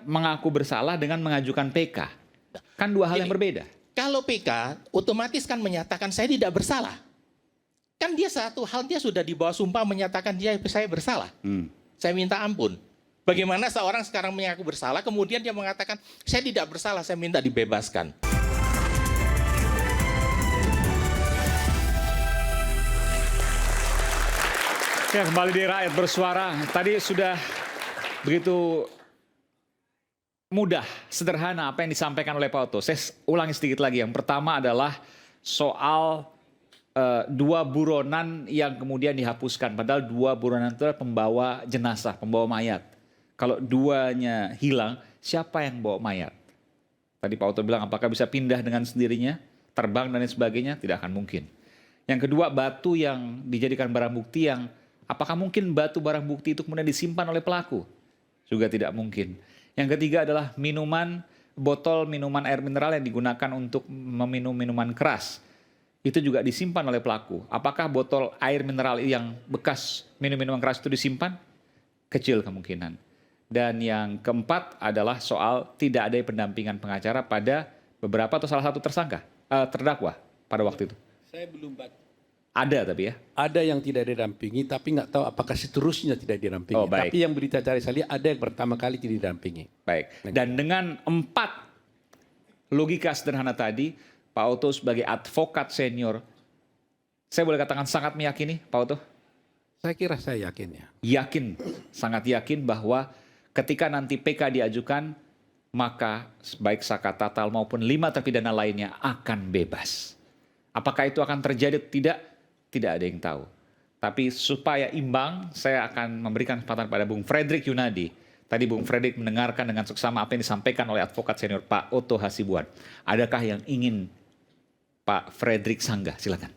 mengaku bersalah dengan mengajukan PK? Kan dua hal yang berbeda. Kalau PK, otomatis kan menyatakan saya tidak bersalah. Kan dia satu hal, dia sudah di bawah sumpah menyatakan saya bersalah. Saya minta ampun. Bagaimana seorang sekarang mengaku bersalah, kemudian dia mengatakan saya tidak bersalah, saya minta dibebaskan. Ya, kembali di Rakyat Bersuara. Tadi sudah begitu mudah, sederhana apa yang disampaikan oleh Pak Oto. Saya ulangi sedikit lagi. Yang pertama adalah soal dua buronan yang kemudian dihapuskan. Padahal dua buronan itu adalah pembawa jenazah, pembawa mayat. Kalau duanya hilang, siapa yang bawa mayat? Tadi Pak Oto bilang apakah bisa pindah dengan sendirinya, terbang dan lain sebagainya? Tidak akan mungkin. Yang kedua, batu yang dijadikan barang bukti yang apakah mungkin batu barang bukti itu kemudian disimpan oleh pelaku? Juga tidak mungkin. Yang ketiga adalah botol minuman air mineral yang digunakan untuk meminum minuman keras. Itu juga disimpan oleh pelaku. Apakah botol air mineral yang bekas minuman keras itu disimpan? Kecil kemungkinan. Dan yang keempat adalah soal tidak ada pendampingan pengacara pada beberapa atau salah satu terdakwa pada waktu itu. Saya belum baca. Ada tapi ya? Ada yang tidak didampingi, tapi nggak tahu apakah seterusnya tidak didampingi. Oh, baik. Tapi yang berita cari saya lihat ada yang pertama kali tidak didampingi. Baik. Dan dengan 4 logika sederhana tadi, Pak Oto sebagai advokat senior, saya boleh katakan sangat meyakini, Pak Oto? Saya kira saya yakin ya. Yakin, sangat yakin bahwa ketika nanti PK diajukan, maka baik Saka Tatal maupun 5 terpidana lainnya akan bebas. Apakah itu akan terjadi atau tidak? Tidak ada yang tahu. Tapi supaya imbang, saya akan memberikan kesempatan pada Bung Fredrik Yunadi. Tadi Bung Fredrik mendengarkan dengan seksama apa yang disampaikan oleh advokat senior Pak Oto Hasibuan. Adakah yang ingin Pak Fredrik sanggah? Silakan.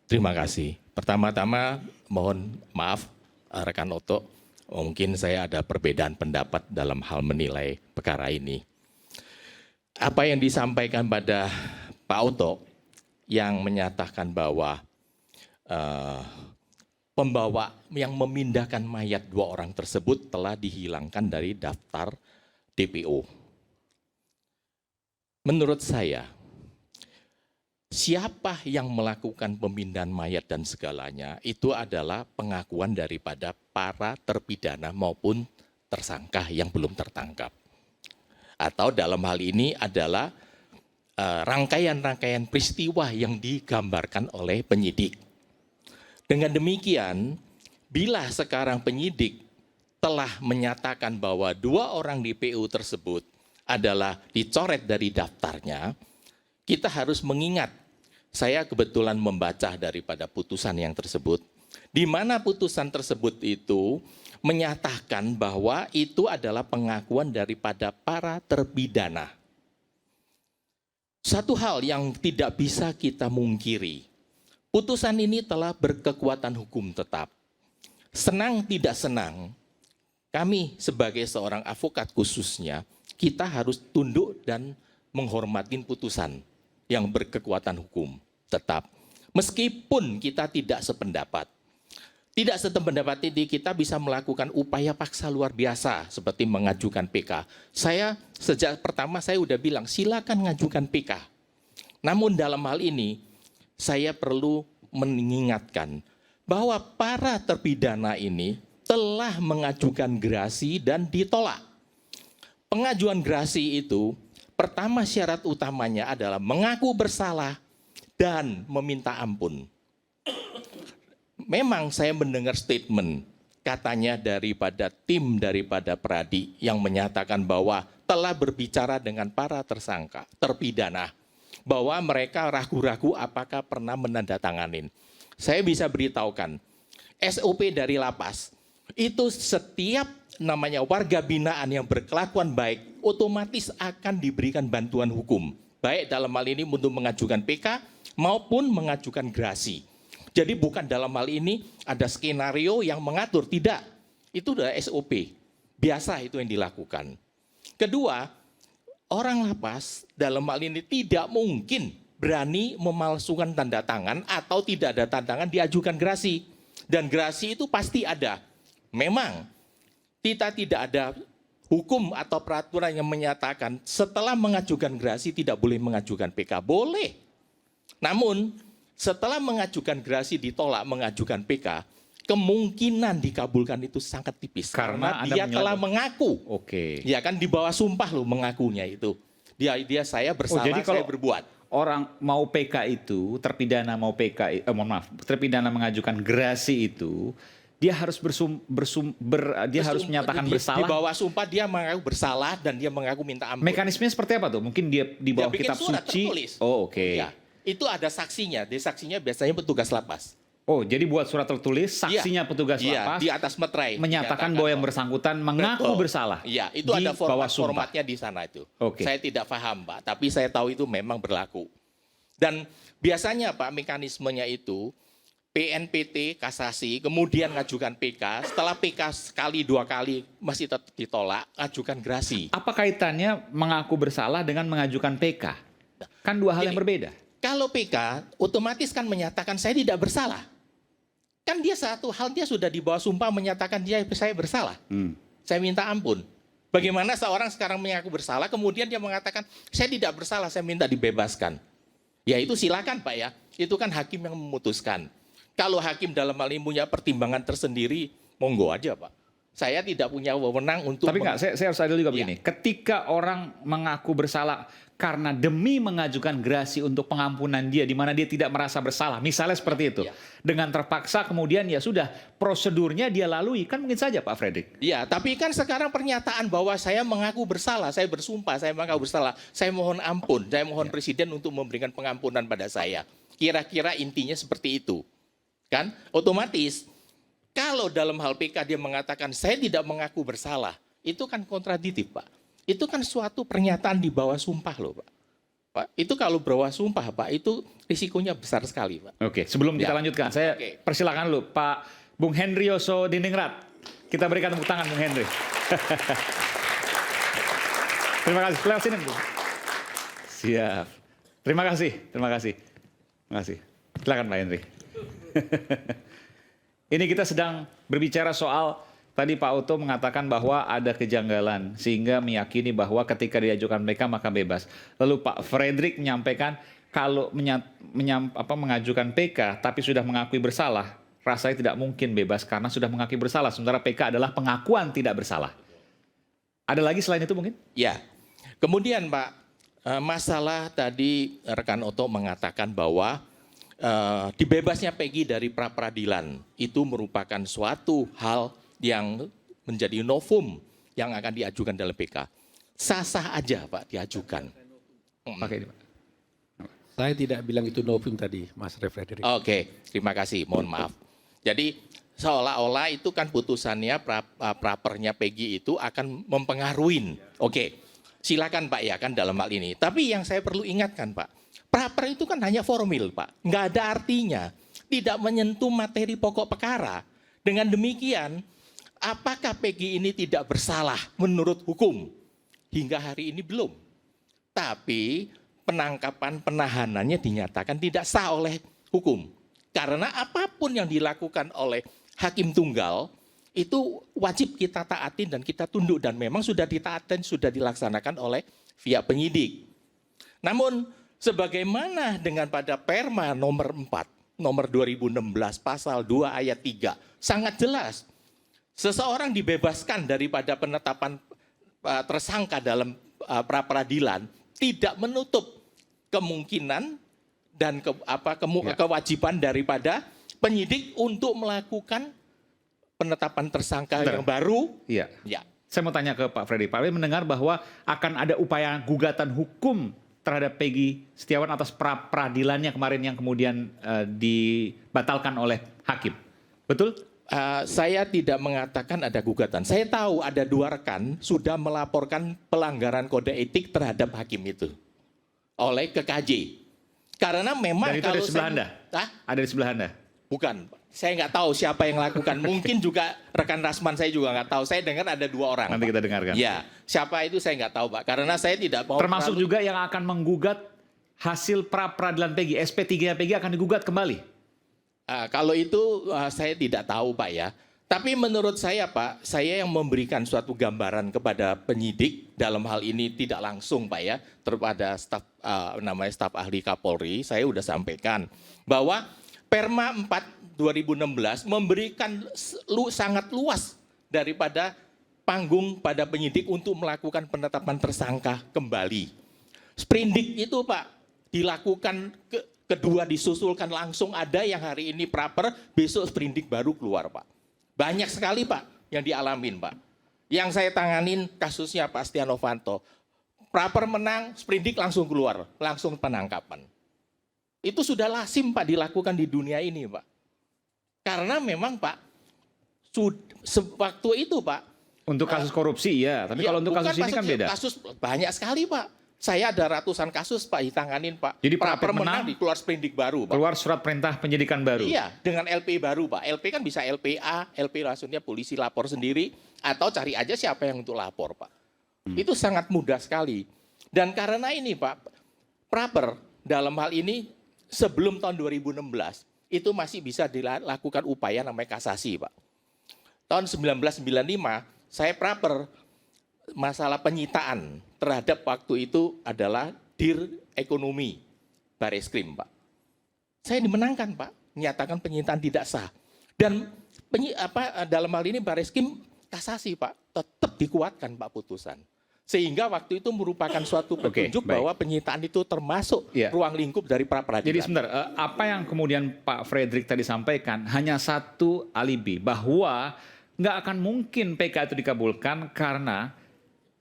Terima kasih. Pertama-tama mohon maaf rekan Oto, mungkin saya ada perbedaan pendapat dalam hal menilai perkara ini. Apa yang disampaikan pada Pak Oto yang menyatakan bahwa pembawa yang memindahkan mayat 2 orang tersebut telah dihilangkan dari daftar DPO. Menurut saya, siapa yang melakukan pemindahan mayat dan segalanya itu adalah pengakuan daripada para terpidana maupun tersangka yang belum tertangkap. Atau dalam hal ini adalah rangkaian-rangkaian peristiwa yang digambarkan oleh penyidik. Dengan demikian, bila sekarang penyidik telah menyatakan bahwa 2 orang DPO tersebut adalah dicoret dari daftarnya, kita harus mengingat, saya kebetulan membaca daripada putusan yang tersebut, di mana putusan tersebut itu menyatakan bahwa itu adalah pengakuan daripada para terpidana. Satu hal yang tidak bisa kita mungkiri, putusan ini telah berkekuatan hukum tetap. Senang tidak senang, kami sebagai seorang advokat khususnya, kita harus tunduk dan menghormati putusan yang berkekuatan hukum tetap. Meskipun kita tidak sependapat. Tidak sependapat ini kita bisa melakukan upaya paksa luar biasa seperti mengajukan PK. Saya sejak pertama saya udah bilang silakan ngajukan PK. Namun dalam hal ini saya perlu mengingatkan bahwa para terpidana ini telah mengajukan gerasi dan ditolak. Pengajuan gerasi itu pertama syarat utamanya adalah mengaku bersalah dan meminta ampun. Memang saya mendengar statement katanya daripada tim daripada Peradi yang menyatakan bahwa telah berbicara dengan para tersangka, terpidana, bahwa mereka ragu-ragu apakah pernah menandatanganin. Saya bisa beritahukan, SOP dari lapas, itu setiap namanya warga binaan yang berkelakuan baik, otomatis akan diberikan bantuan hukum. Baik dalam hal ini untuk mengajukan PK maupun mengajukan gerasi. Jadi bukan dalam hal ini ada skenario yang mengatur, tidak. Itu adalah SOP, biasa itu yang dilakukan. Kedua, orang lapas dalam hal ini tidak mungkin berani memalsukan tanda tangan atau tidak ada tanda tangan diajukan gerasi. Dan gerasi itu pasti ada. Memang kita tidak ada hukum atau peraturan yang menyatakan setelah mengajukan gerasi tidak boleh mengajukan PK? Boleh. Namun setelah mengajukan gerasi ditolak mengajukan PK, kemungkinan dikabulkan itu sangat tipis. Karena Anda dia telah mengaku. Oke. Ya kan di bawah sumpah loh mengakunya itu. Dia saya bersalah, jadi saya kalau berbuat. orang mau PK itu, terpidana mau PK, terpidana mengajukan gerasi itu, dia harus harus menyatakan Di bersalah. bawah sumpah dia mengaku bersalah dan dia mengaku minta ampun. Mekanismenya seperti apa tuh? Mungkin dia di bawah bikin kitab surat suci. tertulis. Oh, oke. Ya, itu ada saksinya. Dia saksinya biasanya petugas lapas. Oh, jadi buat surat tertulis, saksinya petugas lapas Di atas meterai. menyatakan bahwa yang bersangkutan mengaku Betul. bersalah. Iya, itu di ada bawah sumpah. formatnya di sana itu. Oke. Saya tidak paham, Pak, tapi saya tahu itu memang berlaku. Dan biasanya, Pak, mekanismenya itu PNPT kasasi, kemudian ngajukan PK, setelah PK sekali dua kali masih tetap ditolak, ajukan gerasi. Apa kaitannya mengaku bersalah dengan mengajukan PK? Kan dua hal yang berbeda. Kalau PK otomatis kan menyatakan saya tidak bersalah. Kan dia satu hal dia sudah di bawah sumpah menyatakan saya bersalah. Saya minta ampun. Bagaimana seorang sekarang mengaku bersalah kemudian dia mengatakan saya tidak bersalah, saya minta dibebaskan. Ya itu silakan Pak ya. Itu kan hakim yang memutuskan. Kalau hakim dalam hal ini punya pertimbangan tersendiri, monggo aja Pak. Saya tidak punya wewenang untuk... Tapi enggak, saya harus adil juga begini. Ketika orang mengaku bersalah karena demi mengajukan gerasi untuk pengampunan dia, di mana dia tidak merasa bersalah, misalnya seperti itu. Dengan terpaksa kemudian ya sudah, prosedurnya dia lalui, kan mungkin saja Pak Fredrik. Ya, tapi kan sekarang pernyataan bahwa saya mengaku bersalah, saya bersumpah, saya mengaku bersalah, saya mohon ampun, saya mohon Presiden untuk memberikan pengampunan pada saya. Kira-kira intinya seperti itu. Kan? Otomatis, kalau dalam hal PK dia mengatakan saya tidak mengaku bersalah, itu kan kontradiktif Pak. Itu kan suatu pernyataan di bawah sumpah loh Pak. Pak, itu kalau bawah sumpah Pak, itu risikonya besar sekali Pak. Oke, sebelum kita lanjutkan, saya persilakan dulu Pak Bung Hendrioso Diningrat. Kita berikan tepuk tangan Bung Henry. Terima kasih. Lewat sini Bung. Siap. Terima kasih. Terima kasih. Silakan Pak Henry. Ini kita sedang berbicara soal tadi Pak Oto mengatakan bahwa ada kejanggalan sehingga meyakini bahwa ketika diajukan mereka maka bebas. Lalu Pak Fredrik menyampaikan kalau mengajukan PK tapi sudah mengakui bersalah, rasanya tidak mungkin bebas karena sudah mengakui bersalah. Sementara PK adalah pengakuan tidak bersalah. Ada lagi selain itu mungkin? Ya. Kemudian Pak, masalah tadi rekan Oto mengatakan bahwa dibebasnya Peggy dari pra-peradilan itu merupakan suatu hal yang menjadi novum yang akan diajukan dalam PK. Sah-sah aja Pak diajukan. Pakai ini Pak. Saya tidak bilang itu novum tadi, Mas Fredrik. Oke, terima kasih, mohon maaf. Jadi seolah-olah itu kan putusannya prapernya Peggy itu akan mempengaruhi. Oke, silakan Pak ya kan dalam hal ini. Tapi yang saya perlu ingatkan Pak, praper itu kan hanya formil Pak, nggak ada artinya, tidak menyentuh materi pokok perkara. Dengan demikian, apakah Peggy ini tidak bersalah menurut hukum? Hingga hari ini belum. Tapi penangkapan penahanannya dinyatakan tidak sah oleh hukum. Karena apapun yang dilakukan oleh hakim tunggal, itu wajib kita taatin dan kita tunduk. Dan memang sudah ditaatin, sudah dilaksanakan oleh pihak penyidik. Namun, sebagaimana dengan pada Perma nomor 4, nomor 2016 pasal 2 ayat 3, sangat jelas. Seseorang dibebaskan daripada penetapan tersangka dalam pra-peradilan tidak menutup kemungkinan dan kewajiban daripada penyidik untuk melakukan penetapan tersangka yang baru. Iya. Ya. Saya mau tanya ke Pak Freddy. Pak Freddy mendengar bahwa akan ada upaya gugatan hukum terhadap Peggy Setiawan atas pra-peradilannya kemarin yang kemudian dibatalkan oleh hakim. Betul? Saya tidak mengatakan ada gugatan. Saya tahu ada 2 rekan sudah melaporkan pelanggaran kode etik terhadap hakim itu oleh KKJ. Karena memang Dan itu kalau ada di sebelah Anda? Ada di sebelah Anda? Bukan. Saya nggak tahu siapa yang lakukan. Mungkin juga rekan Rasman saya juga nggak tahu. Saya dengar ada 2 orang. Nanti Pak. kita dengarkan. Ya, siapa itu saya nggak tahu Pak. Karena saya tidak mau. Termasuk juga yang akan menggugat hasil pra-peradilan Peggy, SP3-nya Peggy akan digugat kembali? Kalau itu saya tidak tahu Pak ya. Tapi menurut saya Pak, saya yang memberikan suatu gambaran kepada penyidik dalam hal ini tidak langsung Pak ya, kepada staf namanya staf ahli Kapolri, saya sudah sampaikan bahwa Perma 4 2016 memberikan sangat luas daripada panggung pada penyidik untuk melakukan penetapan tersangka kembali. Sprindik itu Pak dilakukan kedua disusulkan langsung, ada yang hari ini praper, besok sprindik baru keluar Pak. Banyak sekali Pak yang dialamin Pak. Yang saya tanganin kasusnya Pak Setia Novanto. Praper menang, sprindik langsung keluar, langsung penangkapan. Itu sudah lazim Pak dilakukan di dunia ini Pak. Karena memang Pak, sewaktu itu Pak. Untuk kasus korupsi ya, tapi kalau untuk kasus ini kan beda. Kasus banyak sekali Pak. Saya ada ratusan kasus Pak ditanganin Pak. Jadi praper menang, keluar sprindik baru Pak. Keluar surat perintah penyidikan baru. Iya, dengan LP baru Pak. LP kan bisa LPA, LP langsungnya polisi lapor sendiri, atau cari aja siapa yang untuk lapor Pak. Itu sangat mudah sekali. Dan karena ini Pak, praper dalam hal ini sebelum tahun 2016, itu masih bisa dilakukan upaya namanya kasasi Pak. Tahun 1995, saya praper masalah penyitaan terhadap waktu itu adalah Dir Ekonomi Bareskrim Pak. Saya dimenangkan Pak, menyatakan penyitaan tidak sah. Dan dalam hal ini Bareskrim kasasi Pak, tetap dikuatkan Pak putusan. Sehingga waktu itu merupakan suatu petunjuk bahwa penyitaan itu termasuk ruang lingkup dari pra-peradilan. Jadi sebentar, apa yang kemudian Pak Fredrik tadi sampaikan hanya satu alibi, bahwa nggak akan mungkin PK itu dikabulkan karena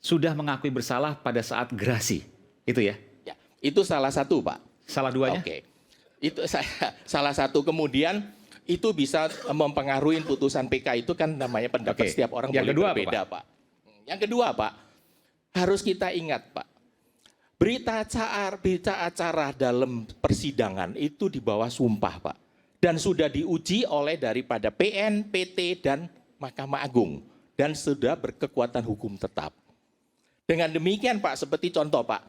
sudah mengakui bersalah pada saat gerasi, itu ya? Ya, itu salah satu Pak. Salah duanya? Oke, itu salah satu. Kemudian itu bisa mempengaruhi putusan PK itu kan namanya pendapat setiap orang yang boleh kedua berbeda Pak. Yang kedua Pak, harus kita ingat Pak, berita acara dalam persidangan itu di bawah sumpah Pak. Dan sudah diuji oleh daripada PN, PT, dan Mahkamah Agung. Dan sudah berkekuatan hukum tetap. Dengan demikian Pak, seperti contoh Pak,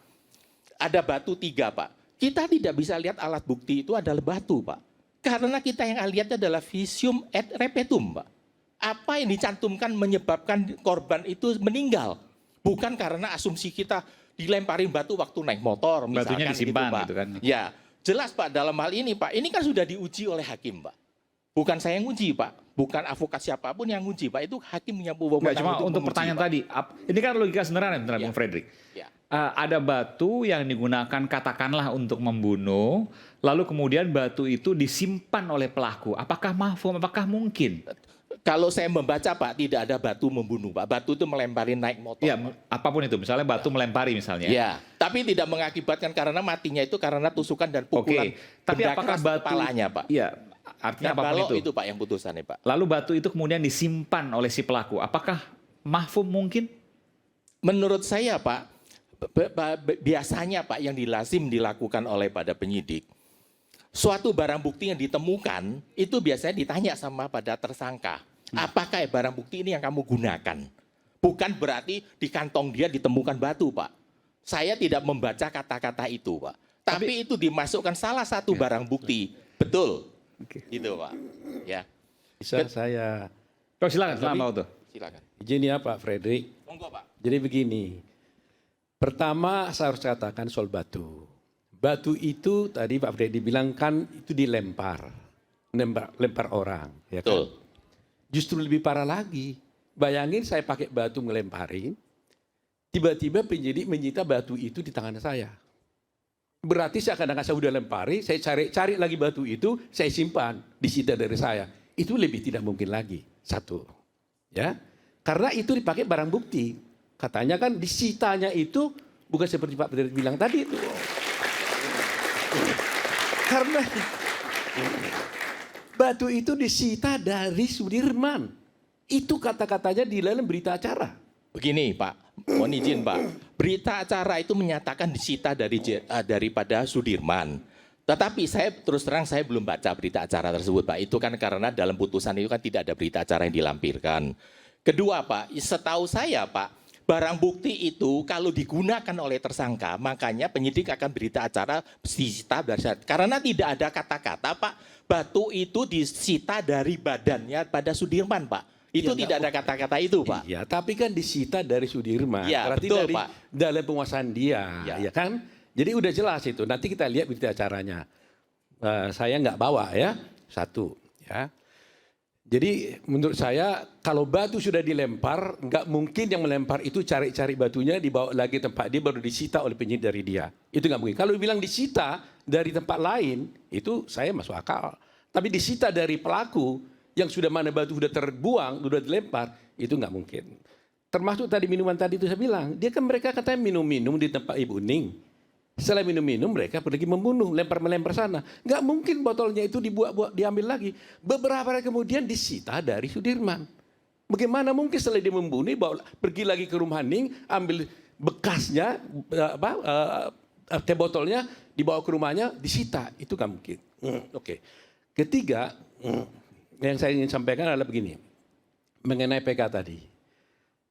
ada batu 3 Pak. Kita tidak bisa lihat alat bukti itu adalah batu Pak. Karena kita yang lihatnya adalah visium et repetum Pak. Apa yang dicantumkan menyebabkan korban itu meninggal. Bukan karena asumsi kita dilemparin batu waktu naik motor. Batunya disimpan gitu, Pak. Gitu kan. Ya, jelas Pak dalam hal ini Pak, ini kan sudah diuji oleh hakim Pak. Bukan saya yang uji Pak, bukan avokat siapapun yang uji Pak, itu hakim yang Nggak, cuma untuk pertanyaan Pak. tadi, ini kan logika sederhana Bung Fredrik. Ya. Ada batu yang digunakan katakanlah untuk membunuh, lalu kemudian batu itu disimpan oleh pelaku. Apakah mafhum, apakah mungkin? Kalau saya membaca Pak, tidak ada batu membunuh Pak. Batu itu melemparin naik motor. Ya, apapun itu, misalnya batu melempari misalnya. Ya, tapi tidak mengakibatkan karena matinya itu karena tusukan dan pukulan. Tapi apakah batu kepalanya Pak? Iya, artinya apapun itu Pak yang putusannya Pak. Lalu batu itu kemudian disimpan oleh si pelaku. Apakah mafhum mungkin? Menurut saya Pak, biasanya Pak yang lazim dilakukan oleh pada penyidik, suatu barang bukti yang ditemukan itu biasanya ditanya sama pada tersangka, apakah barang bukti ini yang kamu gunakan? Bukan berarti di kantong dia ditemukan batu Pak. Saya tidak membaca kata-kata itu Pak. Tapi itu dimasukkan salah satu barang bukti. Betul. Gitu Pak. Ya. Bisa saya. Silakan, selamat. Silakan. Izin ya Pak Fredrik. Monggo Pak. Jadi begini. Pertama saya harus katakan soal batu. Batu itu tadi Pak Fredrik bilang kan itu dilempar. Lempar orang. Ya kan? Betul. Justru lebih parah lagi. Bayangin saya pakai batu ngelemparin. Tiba-tiba penyidik menyita batu itu di tangan saya. Berarti saya kadang-kadang saya udah lempari, saya cari lagi batu itu, saya simpan, disita dari saya. Itu lebih tidak mungkin lagi. Satu. Ya. Karena itu dipakai barang bukti. Katanya kan disitanya itu bukan seperti Pak Fredrik bilang tadi itu. Karena batu itu disita dari Sudirman. Itu kata-katanya di dalam berita acara. Begini Pak, mohon izin Pak. Berita acara itu menyatakan disita daripada Sudirman. Tetapi saya terus terang saya belum baca berita acara tersebut Pak. Itu kan karena dalam putusan itu kan tidak ada berita acara yang dilampirkan. Kedua Pak, setahu saya Pak, barang bukti itu kalau digunakan oleh tersangka, makanya penyidik akan berita acara disita dari karena tidak ada kata-kata Pak, batu itu disita dari badannya pada Sudirman Pak. Itu Ya, tidak ada kata-kata itu Pak. Iya, tapi kan disita dari Sudirman. Ya, Berarti betul, dari Pak. dalam penguasaan dia, Ya. ya kan? Jadi udah jelas itu. Nanti kita lihat berita acaranya. Saya nggak bawa ya, satu. Ya. Jadi menurut saya kalau batu sudah dilempar, nggak mungkin yang melempar itu cari-cari batunya dibawa lagi tempat dia baru disita oleh penyidik dari dia. Itu nggak mungkin. Kalau bilang disita dari tempat lain, itu saya masuk akal. Tapi disita dari pelaku yang sudah mana batu sudah terbuang, sudah dilempar, itu nggak mungkin. Termasuk tadi minuman tadi itu saya bilang, dia kan mereka katanya minum-minum di tempat Ibu Ning. Setelah minum-minum mereka pergi membunuh, lempar-melempar sana. Nggak mungkin botolnya itu diambil lagi. Beberapa hari kemudian disita dari Sudirman. Bagaimana mungkin setelah dia membunuh, pergi lagi ke rumah Ning, ambil bekasnya, teh botolnya, dibawa ke rumahnya, disita. Itu nggak mungkin. Oke. Ketiga, yang saya ingin sampaikan adalah begini. Mengenai PK tadi.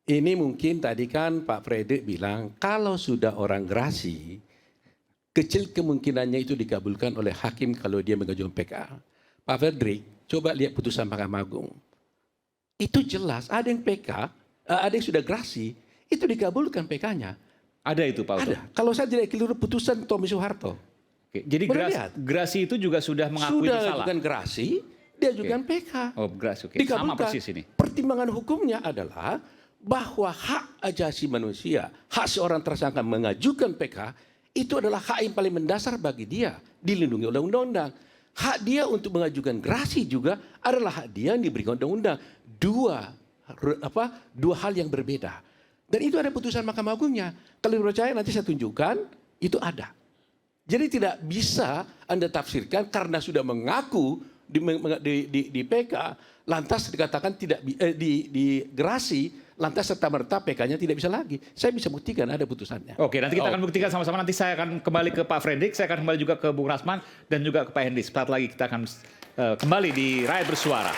Ini mungkin tadi kan Pak Fredrik bilang, kalau sudah orang gerasi, kecil kemungkinannya itu dikabulkan oleh hakim kalau dia mengajukan PK. Pak Fredrik, coba lihat putusan Mahkamah Agung. Itu jelas, ada yang PK, ada yang sudah gerasi, itu dikabulkan PK-nya. Ada itu Pak Oto? Ada. Kalau saya tidak keliru putusan Tommy Soeharto. Oke, jadi Boleh lihat. gerasi itu juga sudah mengakui Sudah bersalah? ajukan gerasi, dia ajukan PK. Oh gerasi, oke. Sama Dikabulkan. persis ini. Pertimbangan hukumnya adalah bahwa hak ajasi manusia, hak seorang tersangka mengajukan PK, itu adalah hak yang paling mendasar bagi dia, dilindungi oleh undang-undang. Hak dia untuk mengajukan gerasi juga adalah hak dia yang diberikan undang-undang. Dua hal yang berbeda. Dan itu ada putusan Mahkamah Agungnya. Kalau dipercaya nanti saya tunjukkan, itu ada. Jadi tidak bisa Anda tafsirkan karena sudah mengaku di PK, lantas dikatakan tidak di gerasi, lantas serta-merta PK-nya tidak bisa lagi. Saya bisa buktikan ada putusannya. Oke, nanti kita akan buktikan sama-sama. Nanti saya akan kembali ke Pak Fredrik, saya akan kembali juga ke Bung Rasman, dan juga ke Pak Hendy. Sebentar lagi kita akan kembali di Rakyat Bersuara.